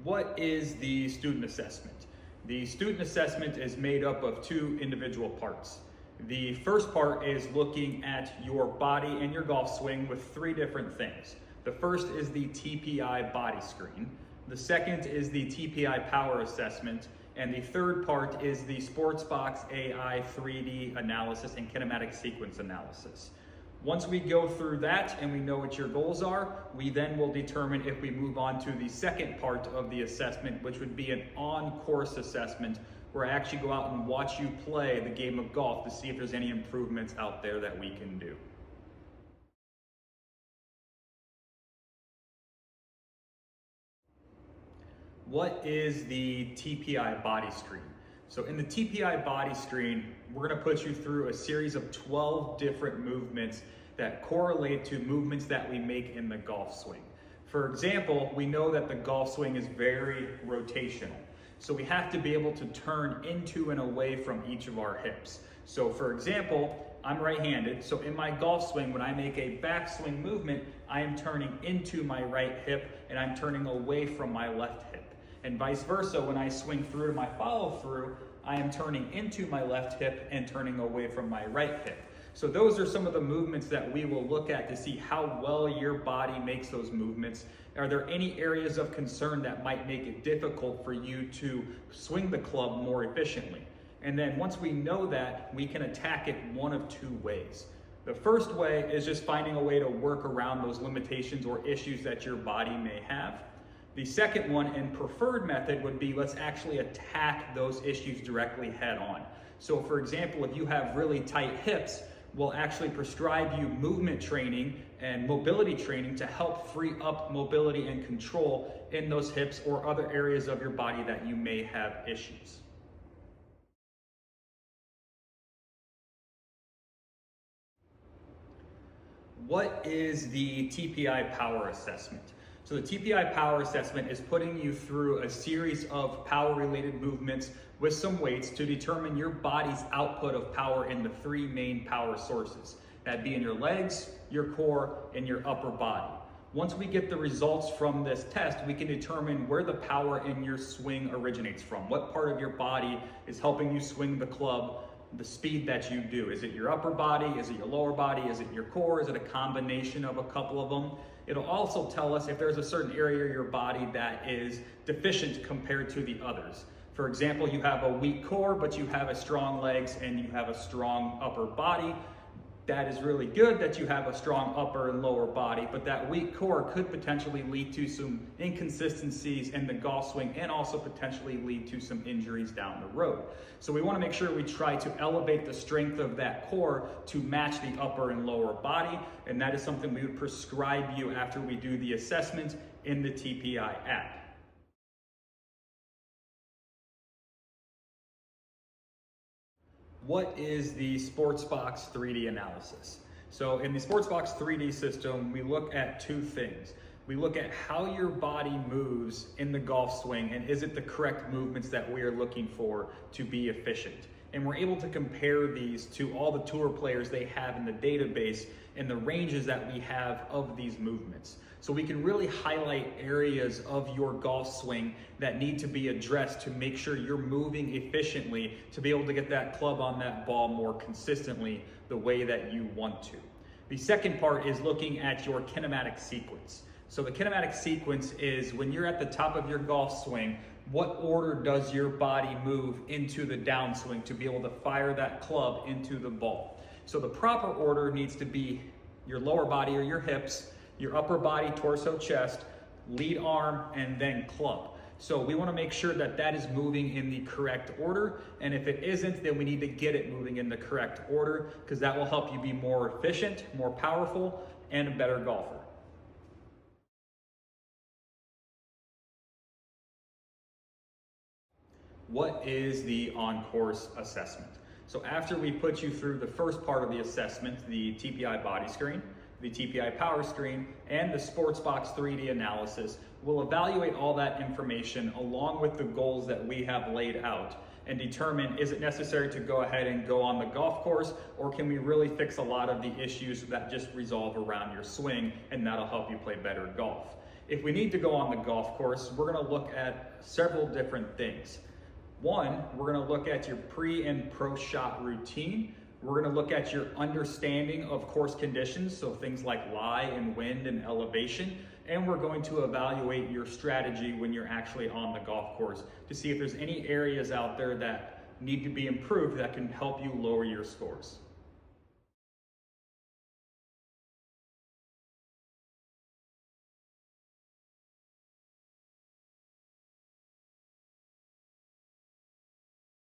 What is the student assessment? The student assessment is made up of two individual parts. The first part is looking at your body and your golf swing with three different things. The first is the TPI body screen. The second is the TPI power assessment. And the third part is the SportsBox AI 3D analysis and kinematic sequence analysis. Once we go through that and we know what your goals are, we then will determine if we move on to the second part of the assessment, which would be an on-course assessment, where I actually go out and watch you play the game of golf to see if there's any improvements out there that we can do. What is the TPI body screen? So in the TPI body screen, we're going to put you through a series of 12 different movements that correlate to movements that we make in the golf swing. For example, we know that the golf swing is very rotational. So we have to be able to turn into and away from each of our hips. So for example, I'm right-handed, so in my golf swing, when I make a backswing movement, I am turning into my right hip and I'm turning away from my left hip. And vice versa, when I swing through to my follow through, I am turning into my left hip and turning away from my right hip. So those are some of the movements that we will look at to see how well your body makes those movements. Are there any areas of concern that might make it difficult for you to swing the club more efficiently? And then once we know that, we can attack it one of two ways. The first way is just finding a way to work around those limitations or issues that your body may have. The second one and preferred method would be, let's actually attack those issues directly head on. So for example, if you have really tight hips, we'll actually prescribe you movement training and mobility training to help free up mobility and control in those hips or other areas of your body that you may have issues. What is the TPI power assessment? So the TPI power assessment is putting you through a series of power-related movements with some weights to determine your body's output of power in the three main power sources. That'd be in your legs, your core, and your upper body. Once we get the results from this test, we can determine where the power in your swing originates from. What part of your body is helping you swing the club the speed that you do. Is it your upper body? Is it your lower body? Is it your core? Is it a combination of a couple of them? It'll also tell us if there's a certain area of your body that is deficient compared to the others. For example, you have a weak core, but you have a strong legs and you have a strong upper body. That is really good that you have a strong upper and lower body, but that weak core could potentially lead to some inconsistencies in the golf swing and also potentially lead to some injuries down the road. So we want to make sure we try to elevate the strength of that core to match the upper and lower body, and that is something we would prescribe you after we do the assessment in the TPI app. What is the SportsBox 3D analysis? So in the SportsBox 3D system, we look at two things. We look at how your body moves in the golf swing and is it the correct movements that we are looking for to be efficient. And we're able to compare these to all the tour players they have in the database and the ranges that we have of these movements. So we can really highlight areas of your golf swing that need to be addressed to make sure you're moving efficiently to be able to get that club on that ball more consistently the way that you want to. The second part is looking at your kinematic sequence. So the kinematic sequence is when you're at the top of your golf swing, what order does your body move into the downswing to be able to fire that club into the ball? So the proper order needs to be your lower body or your hips, your upper body, torso, chest, lead arm, and then club. So we want to make sure that that is moving in the correct order. And if it isn't, then we need to get it moving in the correct order because that will help you be more efficient, more powerful, and a better golfer. What is the on-course assessment? So after we put you through the first part of the assessment, the TPI body screen, the TPI power screen, and the SportsBox 3D analysis, we'll evaluate all that information along with the goals that we have laid out. and determine, is it necessary to go ahead and go on the golf course, or can we really fix a lot of the issues that just resolve around your swing, and that'll help you play better golf. If we need to go on the golf course, we're gonna look at several different things. One, we're gonna look at your pre and pro shot routine. We're gonna look at your understanding of course conditions, so things like lie and wind and elevation, and we're going to evaluate your strategy when you're actually on the golf course to see if there's any areas out there that need to be improved that can help you lower your scores.